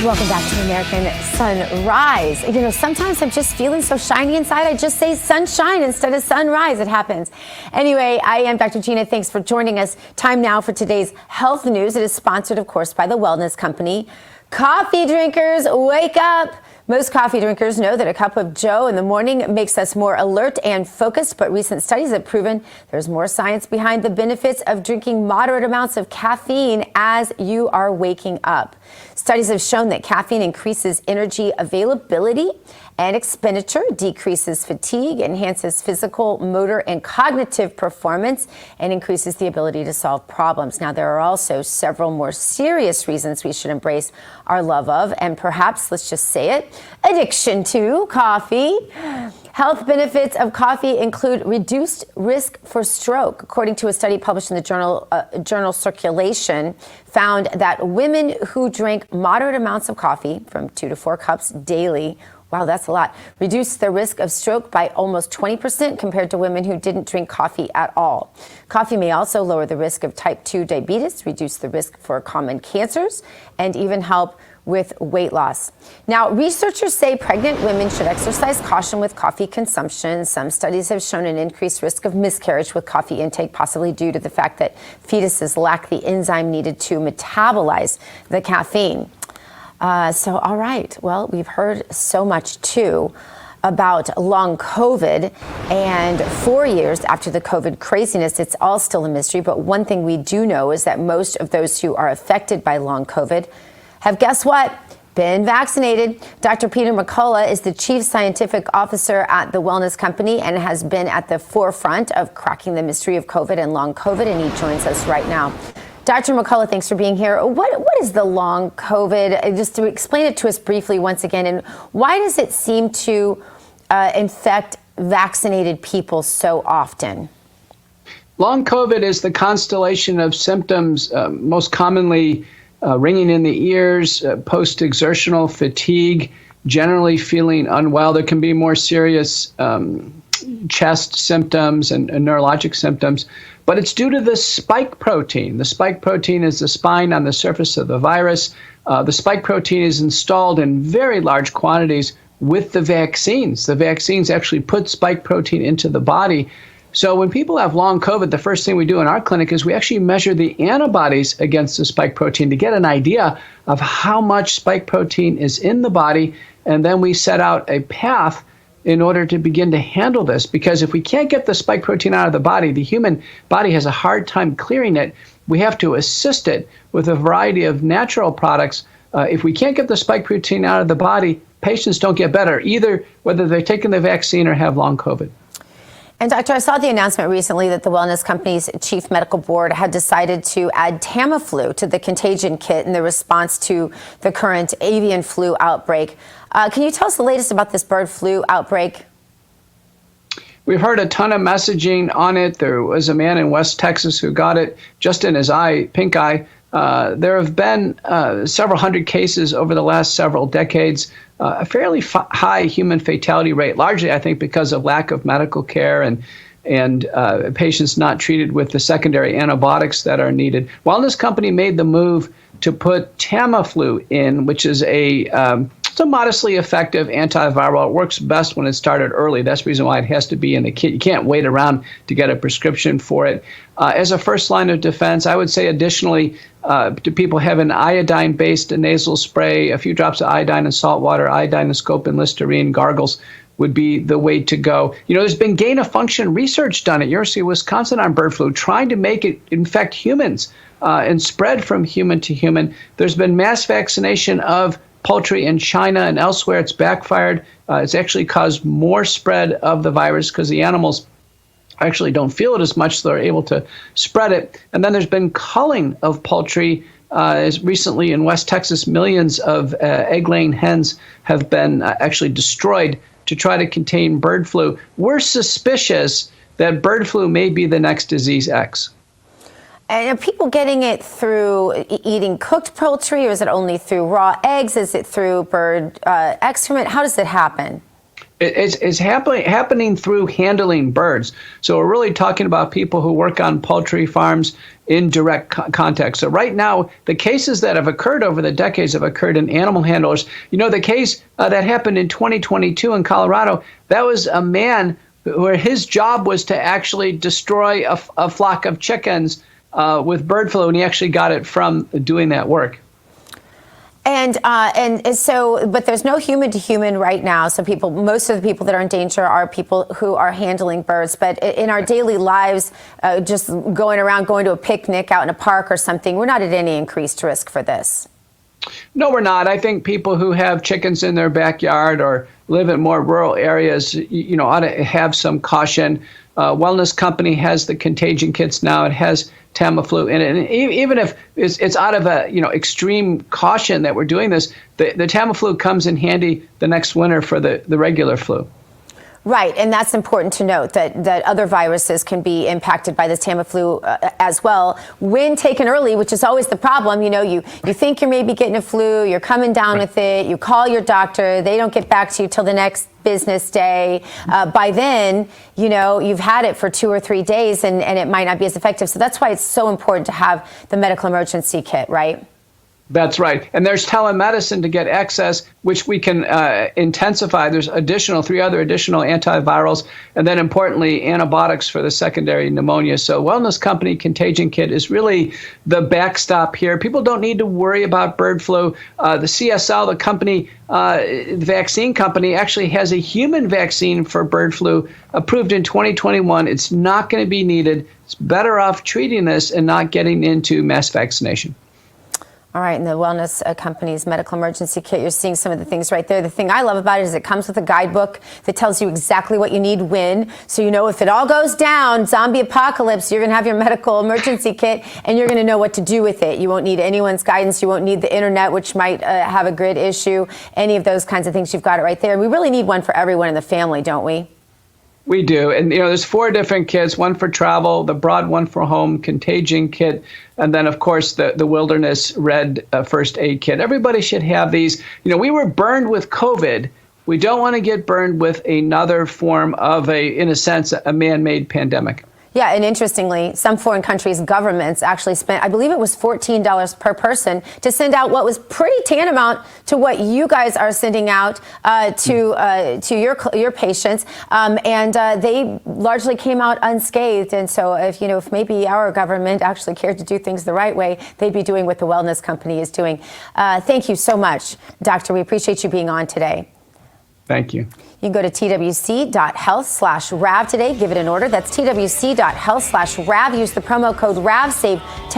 Welcome back to American Sunrise. You know, sometimes I'm just feeling so shiny inside, I just say sunshine instead of sunrise. It happens. Anyway, I am Dr. Gina. Thanks for joining us. Time now for today's health news. It is sponsored, of course, by the wellness company. Coffee drinkers, wake up. Most coffee drinkers know that a cup of Joe in the morning makes us more alert and focused, but recent studies have proven there's more science behind the benefits of drinking moderate amounts of caffeine as you are waking up. Studies have shown that caffeine increases energy availability and expenditure, decreases fatigue, enhances physical, motor, and cognitive performance, and increases the ability to solve problems. Now, there are also several more serious reasons we should embrace our love of, and perhaps, let's just say it, addiction to coffee. Health benefits of coffee include reduced risk for stroke. According to a study published in the journal Circulation, found that women who drank moderate amounts of coffee, from 2 to 4 cups daily, wow, that's a lot, reduced the risk of stroke by almost 20% compared to women who didn't drink coffee at all. Coffee may also lower the risk of type 2 diabetes, reduce the risk for common cancers, and even help with weight loss. Now, researchers say pregnant women should exercise caution with coffee consumption. Some studies have shown an increased risk of miscarriage with coffee intake, possibly due to the fact that fetuses lack the enzyme needed to metabolize the caffeine. All right, well, we've heard so much, too, about long COVID, and 4 years after the COVID craziness, it's all still a mystery. But one thing we do know is that most of those who are affected by long COVID have, guess what, been vaccinated. Dr. Peter McCullough is the Chief Scientific Officer at the Wellness Company and has been at the forefront of cracking the mystery of COVID and long COVID, and he joins us right now. Dr. McCullough, thanks for being here. What is the long COVID? Just to explain it to us briefly once again, and why does it seem to infect vaccinated people so often? Long COVID is the constellation of symptoms, most commonly ringing in the ears, post-exertional fatigue, generally feeling unwell. There can be more serious chest symptoms and neurologic symptoms, but it's due to the spike protein. The spike protein is the spine on the surface of the virus. The spike protein is installed in very large quantities with the vaccines. The vaccines actually put spike protein into the body. So when people have long COVID, the first thing we do in our clinic is we actually measure the antibodies against the spike protein to get an idea of how much spike protein is in the body, and then we set out a path in order to begin to handle this. Because if we can't get the spike protein out of the body, the human body has a hard time clearing it. We have to assist it with a variety of natural products. If we can't get the spike protein out of the body, patients don't get better, either whether they're taking the vaccine or have long COVID. And Doctor, I saw the announcement recently that the Wellness Company's Chief Medical Board had decided to add Tamiflu to the contagion kit in the response to the current avian flu outbreak. Can you tell us the latest about this bird flu outbreak? We've heard a ton of messaging on it. There was a man in West Texas who got it just in his eye, pink eye. There have been several hundred cases over the last several decades, a fairly high human fatality rate, largely, I think, because of lack of medical care and patients not treated with the secondary antibiotics that are needed. Wellness Company made the move to put Tamiflu in, which is it's a modestly effective antiviral. It works best when it's started early. That's the reason why it has to be in the kit. You can't wait around to get a prescription for it. As a first line of defense, I would say additionally to people have an iodine-based nasal spray, a few drops of iodine in salt water, iodine and scope and Listerine gargles would be the way to go. You know, there's been gain-of-function research done at University of Wisconsin on bird flu, trying to make it infect humans and spread from human to human. There's been mass vaccination of poultry in China and elsewhere. It's backfired. It's actually caused more spread of the virus because the animals actually don't feel it as much, so they're able to spread it. And then there's been culling of poultry. As recently in West Texas, millions of egg-laying hens have been actually destroyed to try to contain bird flu. We're suspicious that bird flu may be the next disease X. And are people getting it through eating cooked poultry, or is it only through raw eggs? Is it through bird excrement? How does it happen? It's happening through handling birds. So we're really talking about people who work on poultry farms in direct contact. So right now, the cases that have occurred over the decades have occurred in animal handlers. The case that happened in 2022 in Colorado, that was a man where his job was to actually destroy a flock of chickens with bird flu, and he actually got it from doing that work. And so, but there's no human to human right now. So most of the people that are in danger are people who are handling birds. But in our daily lives, just going to a picnic out in a park or something, we're not at any increased risk for this. No, we're not. I think people who have chickens in their backyard or live in more rural areas, ought to have some caution. Wellness Company has the contagion kits now. It has Tamiflu in it. And even if it's out of extreme caution that we're doing this, the Tamiflu comes in handy the next winter for the regular flu. Right, and that's important to note that other viruses can be impacted by the Tamiflu as well when taken early, which is always the problem. You think you're maybe getting a flu, you're coming down with it, you call your doctor, they don't get back to you till the next business day. By then, you've had it for 2 or 3 days and it might not be as effective. So that's why it's so important to have the medical emergency kit, right? That's right. And there's telemedicine to get access, which we can intensify. There's 3 other additional antivirals, and then importantly, antibiotics for the secondary pneumonia. So Wellness Company Contagion Kit is really the backstop here. People don't need to worry about bird flu. The CSL, the company, the vaccine company, actually has a human vaccine for bird flu approved in 2021. It's not going to be needed. It's better off treating this and not getting into mass vaccination. All right, and the Wellness Company's medical emergency kit, you're seeing some of the things right there. The thing I love about it is it comes with a guidebook that tells you exactly what you need when. So if it all goes down, zombie apocalypse, you're going to have your medical emergency kit and you're going to know what to do with it. You won't need anyone's guidance. You won't need the internet, which might have a grid issue. Any of those kinds of things, you've got it right there. And we really need one for everyone in the family, don't we? We do. And, there's 4 different kits, one for travel, the broad one for home, contagion kit, and then, of course, the wilderness red first aid kit. Everybody should have these. We were burned with COVID. We don't want to get burned with another form of in a sense, a man-made pandemic. Yeah, and interestingly, some foreign countries' governments actually spent, I believe it was $14 per person to send out what was pretty tantamount to what you guys are sending out to your patients, and they largely came out unscathed. And so, if maybe our government actually cared to do things the right way, they'd be doing what the Wellness Company is doing. Thank you so much, Doctor. We appreciate you being on today. Thank you. You can go to twc.health/RAV today. Give it an order. That's twc.health/RAV. Use the promo code RAV. Save